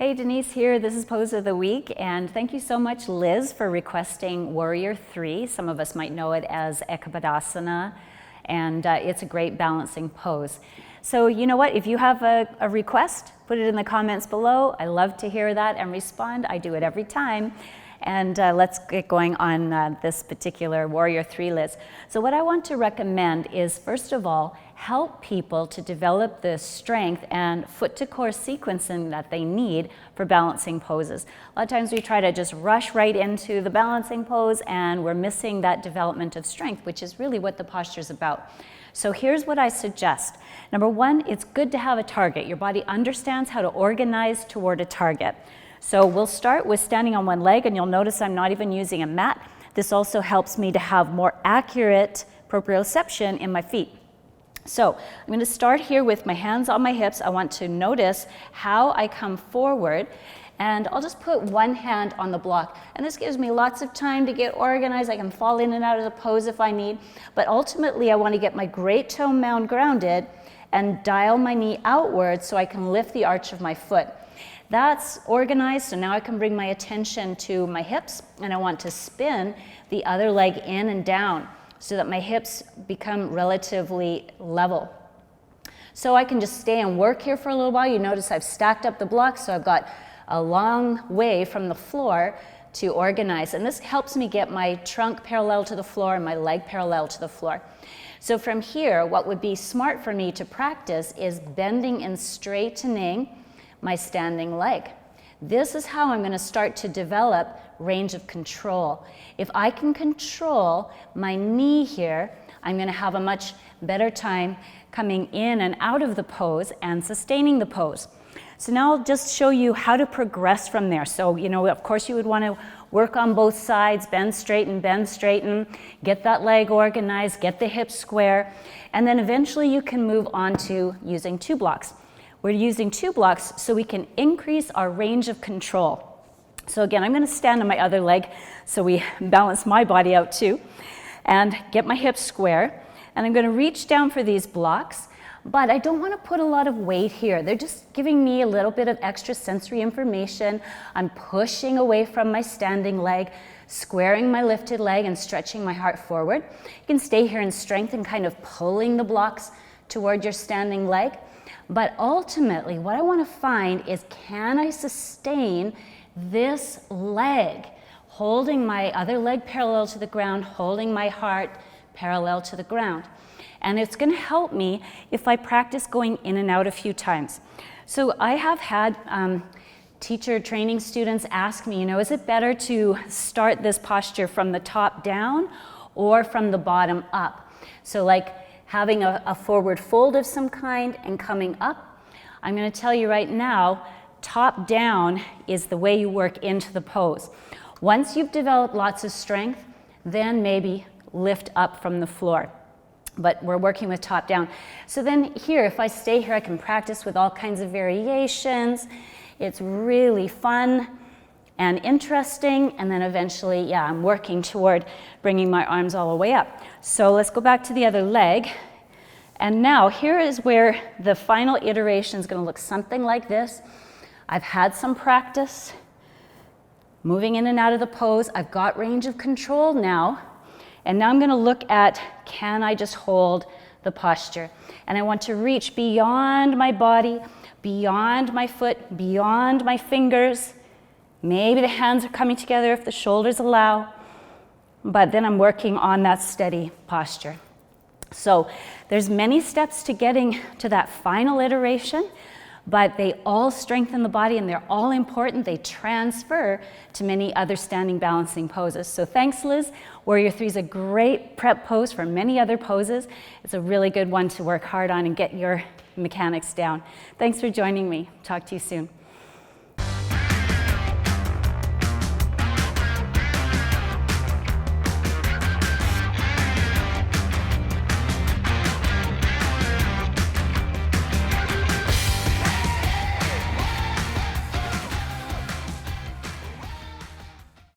Hey, Denise here. This is Pose of the Week, and thank you so much, Liz, for requesting Warrior 3. Some of us might know it as Ekabadasana, and it's a great balancing pose. So you know what? If you have a request, put it in the comments below. I love to hear that and respond. I do it every time. And let's get going on this particular Warrior 3 list. So what I want to recommend is, first of all, help people to develop the strength and foot to core sequencing that they need for balancing poses. A lot of times we try to just rush right into the balancing pose and we're missing that development of strength, which is really what the posture is about. So here's what I suggest. Number one, it's good to have a target. Your body understands how to organize toward a target. So we'll start with standing on one leg, and you'll notice I'm not even using a mat. This also helps me to have more accurate proprioception in my feet. So I'm going to start here with my hands on my hips. I want to notice how I come forward, and I'll just put one hand on the block. And this gives me lots of time to get organized. I can fall in and out of the pose if I need. But ultimately, I want to get my great toe mound grounded and dial my knee outward so I can lift the arch of my foot. That's organized, so now I can bring my attention to my hips, and I want to spin the other leg in and down so that my hips become relatively level. So I can just stay and work here for a little while. You notice I've stacked up the blocks, so I've got a long way from the floor to organize, and this helps me get my trunk parallel to the floor and my leg parallel to the floor. So from here, what would be smart for me to practice is bending and straightening my standing leg. This is how I'm going to start to develop range of control. If I can control my knee here, I'm going to have a much better time coming in and out of the pose and sustaining the pose. So now I'll just show you how to progress from there. So, you know, of course you would want to work on both sides, bend, straighten, get that leg organized, get the hips square, and then eventually you can move on to using two blocks. We're using two blocks so we can increase our range of control. So again, I'm going to stand on my other leg so we balance my body out too, and get my hips square. And I'm going to reach down for these blocks, but I don't want to put a lot of weight here. They're just giving me a little bit of extra sensory information. I'm pushing away from my standing leg, squaring my lifted leg and stretching my heart forward. You can stay here in strength and kind of pulling the blocks toward your standing leg. But ultimately, what I want to find is, can I sustain this leg, holding my other leg parallel to the ground, holding my heart parallel to the ground? And it's going to help me if I practice going in and out a few times. So I have had teacher training students ask me, you know, is it better to start this posture from the top down or from the bottom up? So like having a forward fold of some kind and coming up. I'm going to tell you right now, top down is the way you work into the pose. Once you've developed lots of strength, then maybe lift up from the floor. But we're working with top down. So then here, if I stay here, I can practice with all kinds of variations. It's really fun and interesting, and then eventually, yeah, I'm working toward bringing my arms all the way up. So let's go back to the other leg. And now here is where the final iteration is going to look something like this. I've had some practice moving in and out of the pose. I've got range of control now. And now I'm going to look at, can I just hold the posture? And I want to reach beyond my body, beyond my foot, beyond my fingers. Maybe the hands are coming together if the shoulders allow, but then I'm working on that steady posture. So there's many steps to getting to that final iteration, but they all strengthen the body and they're all important. They transfer to many other standing balancing poses. So thanks, Liz. Warrior 3 is a great prep pose for many other poses. It's a really good one to work hard on and get your mechanics down. Thanks for joining me. Talk to you soon.